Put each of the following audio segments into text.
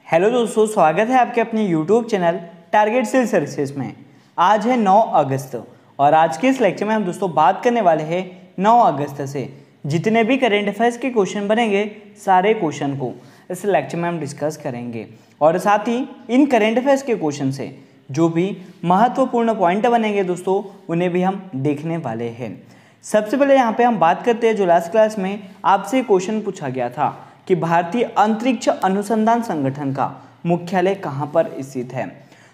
Hello दोस्तों, स्वागत है आपके अपने YouTube channel target sale services में। आज है 9 अगस्त और आज के इस लेक्चर में हम दोस्तों बात करने वाले हैं 9 अगस्त से जितने भी करेंट अफेयर्स के क्वेश्चन बनेंगे सारे क्वेश्चन को इस लेक्चर में हम डिस्कस करेंगे और साथ ही इन करेंट अफेयर्स के क्वेश्चन से जो भी महत्वपूर्ण पॉइंट बनेंगे दोस्तों उन्हें भी हम देखने वाले हैं। सबसे पहले यहाँ पे हम बात करते हैं जो लास्ट क्लास में आपसे क्वेश्चन पूछा गया था कि भारतीय अंतरिक्ष अनुसंधान संगठन का मुख्यालय कहाँ पर स्थित है।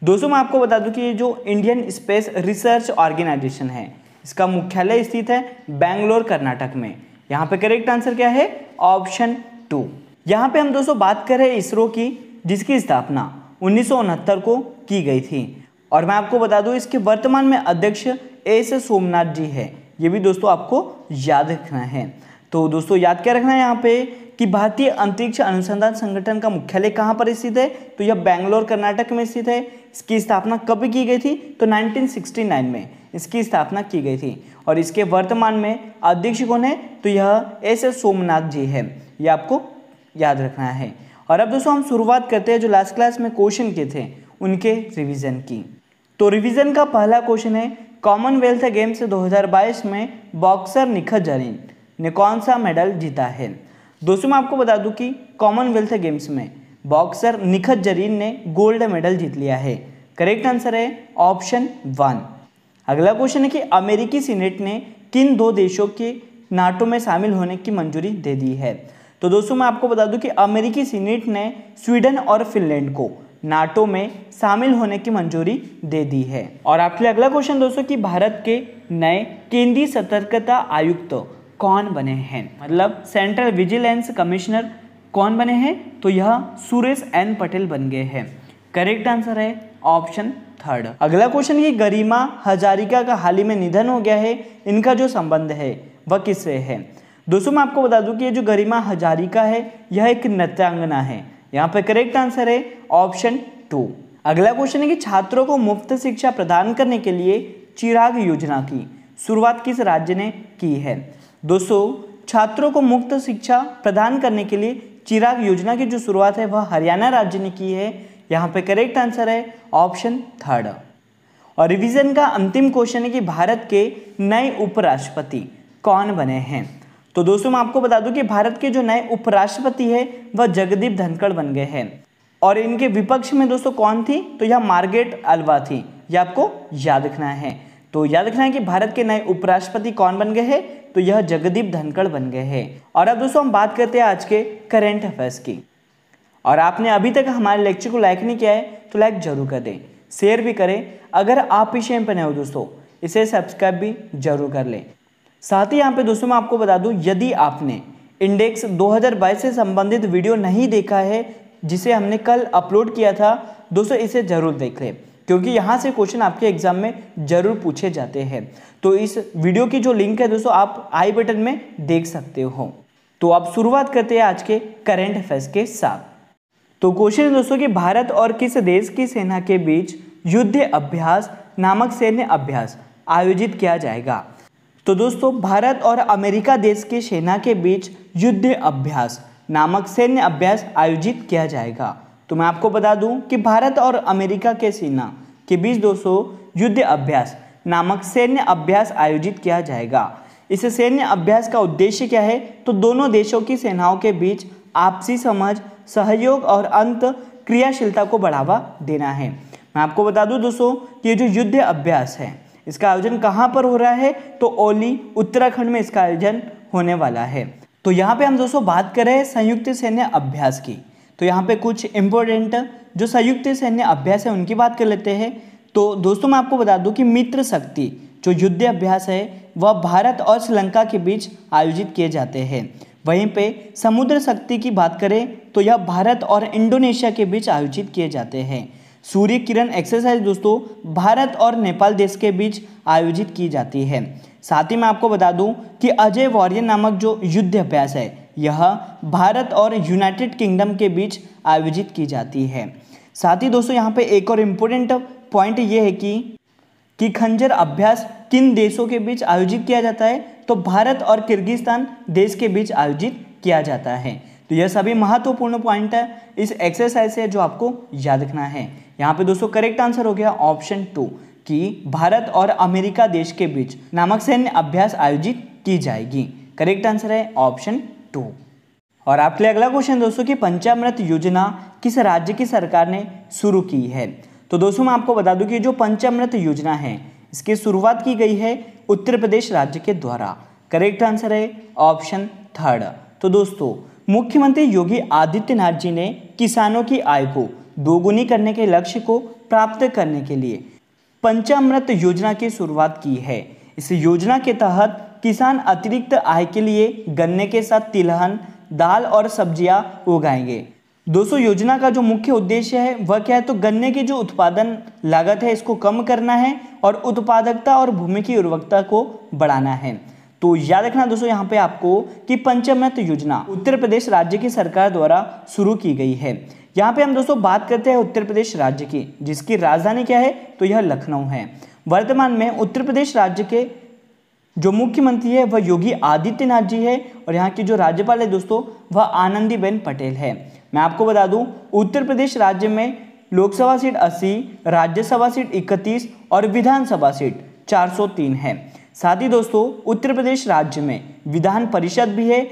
दोस्तों मैं आपको बता दूं कि ये जो इंडियन स्पेस रिसर्च ऑर्गेनाइजेशन है इसका मुख्यालय स्थित है बेंगलोर कर्नाटक में। यहाँ पे करेक्ट आंसर क्या है? ऑप्शन 2। यहाँ पे हम दोस्तों बात कर रहे हैं इसरो की जिसकी स्थापना 1969 को की गई थी और मैं आपको बता दूं इसके वर्तमान में अध्यक्ष एस सोमनाथ जी है। ये भी दोस्तों आपको याद रखना है। तो दोस्तों याद क्या रखना है यहाँ पे कि भारतीय अंतरिक्ष अनुसंधान संगठन का मुख्यालय कहाँ पर स्थित है, तो यह बेंगलोर कर्नाटक में स्थित है। इसकी स्थापना कब की गई थी, तो 1969 में इसकी स्थापना की गई थी और इसके वर्तमान में अध्यक्ष कौन है, तो यह एस सोमनाथ जी है। यह आपको याद रखना है। और अब दोस्तों हम शुरुआत करते हैं जो लास्ट क्लास में क्वेश्चन किए थे उनके रिविजन की। तो रिविजन का पहला क्वेश्चन है कॉमनवेल्थ गेम्स 2022 में बॉक्सर निखत जरीन ने कौन सा मेडल जीता है। दोस्तों मैं आपको बता दूं कि कॉमनवेल्थ गेम्स में बॉक्सर निखत जरीन ने गोल्ड मेडल जीत लिया है। करेक्ट आंसर है ऑप्शन 1। अगला क्वेश्चन है कि अमेरिकी सीनेट ने किन दो देशों के नाटो में शामिल होने की मंजूरी दे दी है। तो दोस्तों मैं आपको बता दूं कि अमेरिकी सीनेट ने स्वीडन और फिनलैंड को नाटो में शामिल होने की मंजूरी दे दी है। और आपके लिए अगला क्वेश्चन दोस्तों कि भारत के नए केंद्रीय सतर्कता आयुक्त कौन बने हैं, मतलब सेंट्रल विजिलेंस कमिश्नर कौन बने हैं, तो यह सुरेश एन पटेल बन गए हैं। करेक्ट आंसर है ऑप्शन 3। अगला क्वेश्चन ये गरिमा हजारिका का हाल ही में निधन हो गया है, इनका जो संबंध है वह किससे है। दोस्तों मैं आपको बता दूं कि ये जो गरिमा हजारिका है यह एक नृत्यांगना है। यहाँ पे करेक्ट आंसर है ऑप्शन 2। अगला क्वेश्चन है कि छात्रों को मुफ्त शिक्षा प्रदान करने के लिए चिराग योजना की शुरुआत किस राज्य ने की है। दोस्तों छात्रों को मुफ्त शिक्षा प्रदान करने के लिए चिराग योजना की जो शुरुआत है वह हरियाणा राज्य ने की है। यहाँ पे करेक्ट आंसर है ऑप्शन 3। और रिवीजन का अंतिम क्वेश्चन है कि भारत के नए उपराष्ट्रपति कौन बने हैं। तो दोस्तों मैं आपको बता दूं कि भारत के जो नए उपराष्ट्रपति है वह जगदीप धनखड़ बन गए हैं और इनके विपक्ष में दोस्तों कौन थी, तो यह मार्गरेट अल्वा थी। यह आपको याद रखना है। तो याद रखना है कि भारत के नए उपराष्ट्रपति कौन बन गए हैं, तो यह जगदीप धनखड़ बन गए हैं। और अब दोस्तों हम बात करते हैं आज के करेंट अफेयर्स की। और आपने अभी तक हमारे लेक्चर को लाइक नहीं किया है तो लाइक जरूर कर दें, शेयर भी करें। अगर आप इस चैनल पर नए हो दोस्तों इसे सब्सक्राइब भी जरूर कर लें। साथ ही यहाँ पे दोस्तों मैं आपको बता दूं यदि आपने इंडेक्स 2022 से संबंधित वीडियो नहीं देखा है जिसे हमने कल अपलोड किया था दोस्तों इसे जरूर देख लें क्योंकि यहाँ से क्वेश्चन आपके एग्जाम में जरूर पूछे जाते हैं। तो इस वीडियो की जो लिंक है दोस्तों आप आई बटन में देख सकते हो। तो अब शुरुआत करते हैं आज के करेंट अफेयर्स के साथ। तो क्वेश्चन है दोस्तों कि भारत और किस देश की सेना के बीच युद्ध अभ्यास नामक सैन्य अभ्यास आयोजित किया जाएगा। तो दोस्तों भारत और अमेरिका देश की सेना के बीच युद्ध अभ्यास नामक सैन्य अभ्यास आयोजित किया जाएगा। तो मैं आपको बता दूं कि भारत और अमेरिका के सेना के बीच दोस्तों युद्ध अभ्यास नामक सैन्य अभ्यास आयोजित किया जाएगा। इस सैन्य अभ्यास का उद्देश्य क्या है, तो दोनों देशों की सेनाओं के बीच आपसी समझ, सहयोग और अंत क्रियाशीलता को बढ़ावा देना है। मैं आपको बता दूं दोस्तों कि ये जो युद्ध अभ्यास है इसका आयोजन कहाँ पर हो रहा है, तो ओली उत्तराखंड में इसका आयोजन होने वाला है। तो यहाँ पे हम दोस्तों बात कर रहे हैं संयुक्त सैन्य अभ्यास की। तो यहाँ पे कुछ इंपॉर्टेंट जो संयुक्त सैन्य अभ्यास है उनकी बात कर लेते हैं। तो दोस्तों मैं आपको बता दूं कि मित्र शक्ति जो युद्ध अभ्यास है वह भारत और श्रीलंका के बीच आयोजित किए जाते हैं। वहीं पे समुद्र शक्ति की बात करें तो यह भारत और इंडोनेशिया के बीच आयोजित किए जाते हैं। सूर्य किरण एक्सरसाइज दोस्तों भारत और नेपाल देश के बीच आयोजित की जाती है। साथ ही मैं आपको बता दूं कि अजय वॉरियर नामक जो युद्ध अभ्यास है यह भारत और यूनाइटेड किंगडम के बीच आयोजित की जाती है। साथ ही दोस्तों यहाँ पे एक और इम्पोर्टेंट पॉइंट ये है कि खंजर अभ्यास किन देशों के बीच आयोजित किया जाता है, तो भारत और किर्गिस्तान देश के बीच आयोजित किया जाता है। तो यह सभी महत्वपूर्ण पॉइंट है, इस एक्सरसाइज से जो आपको याद रखना है। यहाँ पे दोस्तों करेक्ट आंसर हो गया ऑप्शन 2 कि भारत और अमेरिका देश के बीच नामक सैन्य अभ्यास आयोजित की जाएगी। करेक्ट आंसर है ऑप्शन 2। और आपके लिए अगला क्वेश्चन दोस्तों कि पंचामृत योजना किस राज्य की सरकार ने शुरू की है। तो दोस्तों मैं आपको बता दूं कि जो पंचामृत योजना है इसकी शुरुआत की गई है उत्तर प्रदेश राज्य के द्वारा। करेक्ट आंसर है ऑप्शन 3। तो दोस्तों मुख्यमंत्री योगी आदित्यनाथ जी ने किसानों की आय को दोगुनी करने के लक्ष्य को प्राप्त करने के लिए पंचामृत योजना की शुरुआत की है। इस योजना के तहत किसान अतिरिक्त आय के लिए गन्ने के साथ तिलहन, दाल और सब्जियां उगाएंगे। दोस्तों योजना का जो मुख्य उद्देश्य है वह क्या है, तो गन्ने की जो उत्पादन लागत है इसको कम करना है और उत्पादकता और भूमि की उर्वरकता को बढ़ाना है। तो याद रखना दोस्तों यहाँ पे आपको कि पंचामृत योजना उत्तर प्रदेश राज्य की सरकार द्वारा शुरू की गई है। यहाँ पे हम दोस्तों बात करते हैं उत्तर प्रदेश राज्य की, जिसकी राजधानी क्या है, तो यह लखनऊ है। वर्तमान में उत्तर प्रदेश राज्य के जो मुख्यमंत्री है वह योगी आदित्यनाथ जी है और यहाँ की जो राज्यपाल है दोस्तों वह आनंदीबेन पटेल है। मैं आपको बता दूं उत्तर प्रदेश राज्य में लोकसभा सीट 80, राज्यसभा सीट 31 और विधानसभा सीट 403 है। साथ ही दोस्तों उत्तर प्रदेश राज्य में विधान परिषद भी है,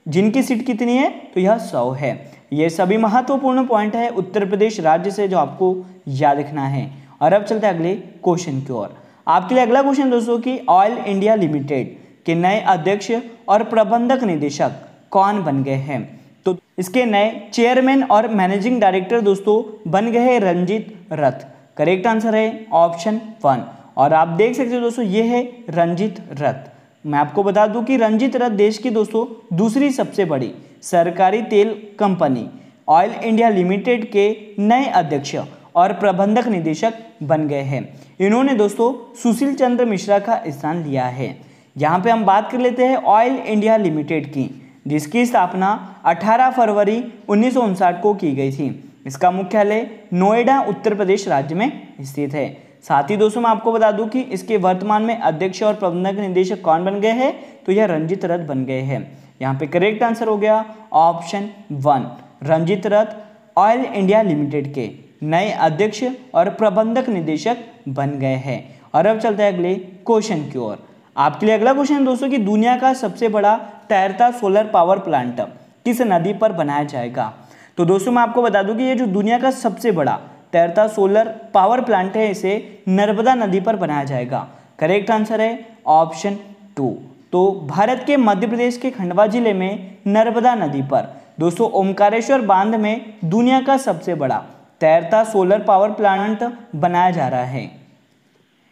जिनकी सीट कितनी है, तो यह 100 है। ये सभी महत्वपूर्ण पॉइंट है उत्तर प्रदेश राज्य से जो आपको याद रखना है। और अब चलते हैं अगले क्वेश्चन की ओर। आपके लिए अगला क्वेश्चन दोस्तों कि ऑयल इंडिया लिमिटेड के नए अध्यक्ष और प्रबंधक निदेशक कौन बन गए हैं। तो इसके नए चेयरमैन और मैनेजिंग डायरेक्टर दोस्तों बन गए हैं रंजीत रथ। करेक्ट आंसर है ऑप्शन 1। और आप देख सकते हो दोस्तों ये है रंजीत रथ। मैं आपको बता दूं कि रंजीत रथ देश की दोस्तों दूसरी सबसे बड़ी सरकारी तेल कंपनी ऑयल इंडिया लिमिटेड के नए अध्यक्ष और प्रबंधक निदेशक बन गए हैं। इन्होंने दोस्तों सुशील चंद्र मिश्रा का स्थान लिया है। यहाँ पे हम बात कर लेते हैं ऑयल इंडिया लिमिटेड की, जिसकी स्थापना 18 फरवरी 1959 को की गई थी। इसका मुख्यालय नोएडा उत्तर प्रदेश राज्य में स्थित है। साथ ही दोस्तों मैं आपको बता दूं कि इसके वर्तमान में अध्यक्ष और प्रबंधक निदेशक कौन बन गए हैं, तो यह रंजीत रथ बन गए हैं। यहाँ पे करेक्ट आंसर हो गया ऑप्शन 1। रंजीत रथ ऑयल इंडिया लिमिटेड के नए अध्यक्ष और प्रबंधक निदेशक बन गए हैं। और अब चलते हैं अगले क्वेश्चन की ओर। आपके लिए अगला क्वेश्चन दोस्तों कि दुनिया का सबसे बड़ा तैरता सोलर पावर प्लांट किस नदी पर बनाया जाएगा। तो दोस्तों मैं आपको बता दूं कि ये जो दुनिया का सबसे बड़ा तैरता सोलर पावर प्लांट है इसे नर्मदा नदी पर बनाया जाएगा। करेक्ट आंसर है ऑप्शन 2। तो भारत के मध्य प्रदेश के खंडवा जिले में नर्मदा नदी पर दोस्तों ओमकारेश्वर बांध में दुनिया का सबसे बड़ा तैरता सोलर पावर प्लांट बनाया जा रहा है।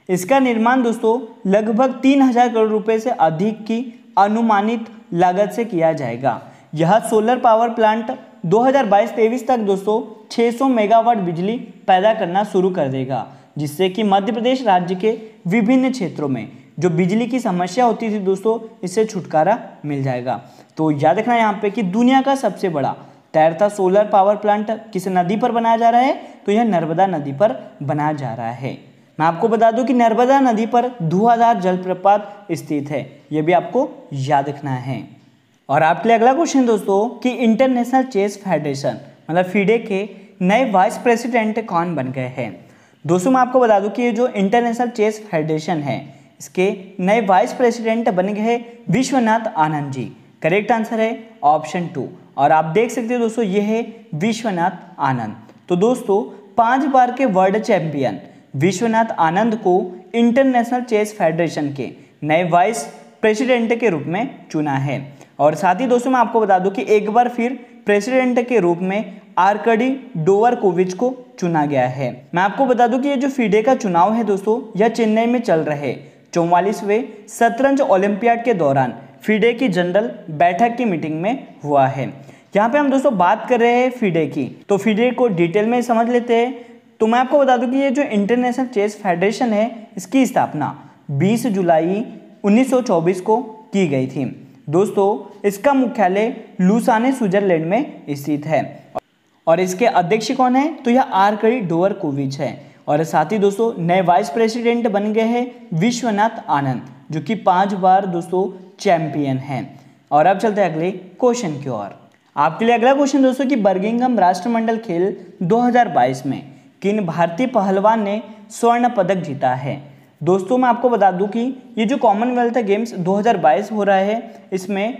इसका निर्माण दोस्तों लगभग 3000 करोड़ रुपए से अधिक की अनुमानित लागत से किया जाएगा। यह सोलर पावर प्लांट 2022-23 तक दोस्तों 600 मेगावाट बिजली पैदा करना शुरू कर देगा, जिससे कि मध्य प्रदेश राज्य के विभिन्न क्षेत्रों में जो बिजली की समस्या होती थी दोस्तों इससे छुटकारा मिल जाएगा। तो याद रखना यहाँ पे कि दुनिया का सबसे बड़ा तैरता सोलर पावर प्लांट किस नदी पर बनाया जा रहा है, तो यह नर्मदा नदी पर बनाया जा रहा है। मैं आपको बता दूं कि नर्मदा नदी पर धुआंधार जलप्रपात स्थित है, यह भी आपको याद रखना है। और आपके लिए अगला क्वेश्चन दोस्तों कि इंटरनेशनल चेस फेडरेशन मतलब फीडे के नए वाइस प्रेसिडेंट कौन बन गए हैं। दोस्तों मैं आपको बता दूं कि ये जो इंटरनेशनल चेस फेडरेशन है इसके नए वाइस प्रेसिडेंट बन गए हैं विश्वनाथ आनंद जी। करेक्ट आंसर है ऑप्शन 2। और आप देख सकते हो दोस्तों ये है विश्वनाथ आनंद। तो दोस्तों 5 बार के वर्ल्ड चैंपियन विश्वनाथ आनंद को इंटरनेशनल चेस फेडरेशन के नए वाइस प्रेसिडेंट के रूप में चुना है। और साथ ही दोस्तों मैं आपको बता दूं कि एक बार फिर प्रेसिडेंट के रूप में आर्कडी डोवरकोविच को चुना गया है। मैं आपको बता दूं कि ये जो फीडे का चुनाव है दोस्तों यह चेन्नई में चल रहे 44वें शतरंज ओलंपियाड के दौरान फीडे की जनरल बैठक की मीटिंग में हुआ है। यहाँ पे हम दोस्तों बात कर रहे हैं फीडे की, तो फीडे को डिटेल में समझ लेते हैं। तो मैं आपको बता दूं कि ये जो इंटरनेशनल चेस फेडरेशन है इसकी स्थापना 20 जुलाई 1924 को की गई थी। दोस्तों इसका मुख्यालय लुसाने स्विट्जरलैंड में स्थित है और इसके अध्यक्ष कौन है, तो यह आर्कडी डोवरकोविच है। और साथ ही दोस्तों नए वाइस प्रेसिडेंट बन गए हैं विश्वनाथ आनंद, जो कि 5 बार दोस्तों चैंपियन हैं। और अब चलते हैं अगले क्वेश्चन की ओर। आपके लिए अगला क्वेश्चन दोस्तों कि बर्मिंघम राष्ट्रमंडल खेल 2022 में किन भारतीय पहलवान ने स्वर्ण पदक जीता है। दोस्तों मैं आपको बता दूं कि ये जो कॉमनवेल्थ गेम्स 2022 हो रहा है, इसमें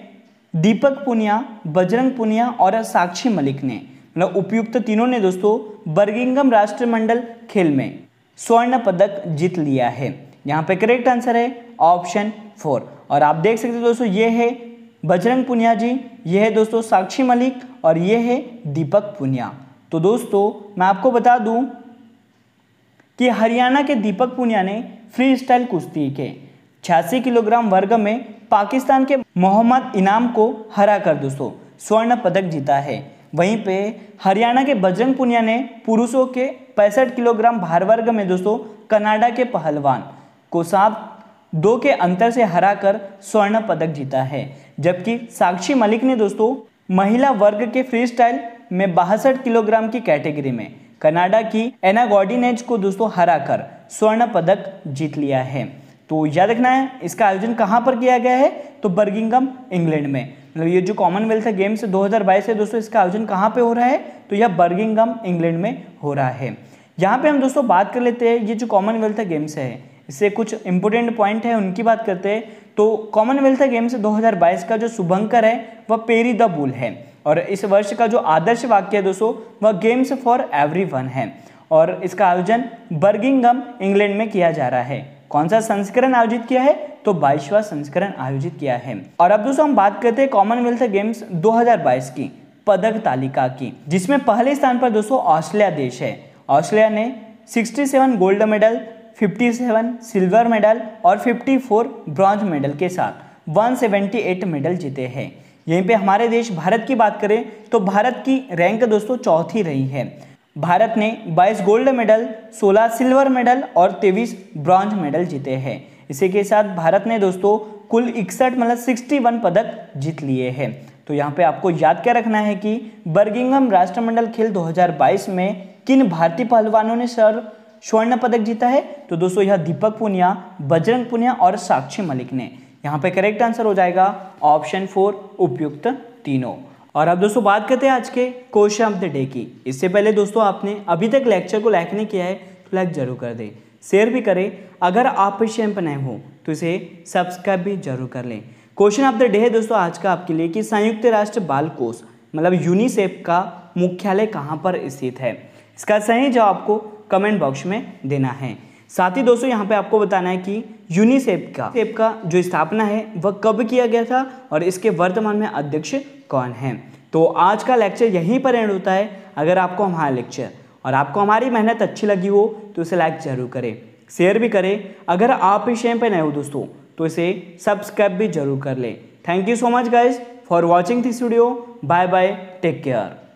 दीपक पुनिया, बजरंग पुनिया और साक्षी मलिक ने, मतलब उपयुक्त तीनों ने दोस्तों बर्मिंघम राष्ट्रमंडल खेल में स्वर्ण पदक जीत लिया है। यहाँ पे करेक्ट आंसर है ऑप्शन 4। और आप देख सकते हैं दोस्तों, ये है बजरंग पुनिया जी, ये है दोस्तों साक्षी मलिक और ये है दीपक पुनिया। तो दोस्तों मैं आपको बता दूं कि हरियाणा के दीपक पुनिया ने फ्री स्टाइल कुश्ती के 86 किलोग्राम वर्ग में पाकिस्तान के मोहम्मद इनाम को हराकर दोस्तों स्वर्ण पदक जीता है। वहीं पे हरियाणा के बजरंग पुनिया ने पुरुषों के 65 किलोग्राम भार वर्ग में दोस्तों कनाडा के पहलवान को 7-2 के अंतर से हराकर स्वर्ण पदक जीता है। जबकि साक्षी मलिक ने दोस्तों महिला वर्ग के फ्री स्टाइल में 62 किलोग्राम की कैटेगरी में कनाडा की एना गॉर्डिनेज को दोस्तों हराकर स्वर्ण पदक जीत लिया है। तो याद रखना है इसका आयोजन कहाँ पर किया गया है, तो बर्मिंघम इंग्लैंड में। मतलब ये जो कॉमनवेल्थ गेम्स 2022 है दोस्तों, इसका आयोजन कहाँ पे हो रहा है, तो यह बर्मिंघम इंग्लैंड में हो रहा है। यहाँ पे हम दोस्तों बात कर लेते हैं ये जो कॉमनवेल्थ गेम्स है, इससे कुछ इंपोर्टेंट पॉइंट है उनकी बात करते हैं। तो कॉमनवेल्थ गेम्स 2022 का जो शुभंकर है वह पेरी द बुल है और इस वर्ष का जो आदर्श वाक्य है दोस्तों वह गेम्स फॉर एवरीवन है और इसका आयोजन बर्मिंघम इंग्लैंड में किया जा रहा है। कौन सा संस्करण आयोजित किया है, तो 22वां संस्करण आयोजित किया है। और अब दोस्तों हम बात करते हैं कॉमनवेल्थ गेम्स 2022 की पदक तालिका की, जिसमें पहले स्थान पर दोस्तों ऑस्ट्रेलिया देश है। ऑस्ट्रेलिया ने 67 गोल्ड मेडल, 57 सिल्वर मेडल और 54 ब्रॉन्ज मेडल के साथ 178 मेडल जीते हैं। यहीं पे हमारे देश भारत की बात करें तो भारत की रैंक दोस्तों चौथी रही है। भारत ने 22 गोल्ड मेडल, 16 सिल्वर मेडल और 23 ब्रॉन्ज मेडल जीते हैं। इसी के साथ भारत ने दोस्तों कुल 61 मतलब 61 पदक जीत लिए हैं। तो यहाँ पे आपको याद क्या रखना है कि बर्मिंघम राष्ट्रमंडल खेल 2022 में किन भारतीय पहलवानों ने स्वर्ण पदक जीता है, तो दोस्तों यह दीपक पुनिया, बजरंग पुनिया और साक्षी मलिक ने। यहाँ पे करेक्ट आंसर हो जाएगा ऑप्शन 4 उपयुक्त तीनों। और अब दोस्तों बात करते हैं आज के क्वेश्चन ऑफ द डे की। इससे पहले दोस्तों आपने अभी तक लेक्चर को लाइक नहीं किया है तो लाइक जरूर कर दें, शेयर भी करें। अगर आप इस चैनल पर नए हो तो इसे सब्सक्राइब भी जरूर कर लें। क्वेश्चन ऑफ द डे है दोस्तों आज का आपके लिए कि संयुक्त राष्ट्र बाल कोष मतलब यूनिसेफ का मुख्यालय कहाँ पर स्थित है। इसका सही जवाब आपको कमेंट बॉक्स में देना है। साथ ही दोस्तों यहाँ पे आपको बताना है कि यूनिसेफ का जो स्थापना है वह कब किया गया था और इसके वर्तमान में अध्यक्ष कौन है। तो आज का लेक्चर यहीं पर एंड होता है। अगर आपको हमारा लेक्चर और आपको हमारी मेहनत अच्छी लगी हो तो इसे लाइक जरूर करें, शेयर भी करें। अगर आप इस चैनल पर नए हो दोस्तों तो इसे सब्सक्राइब भी जरूर कर लें। Thank you so much guys for watching this video. Bye bye, take care.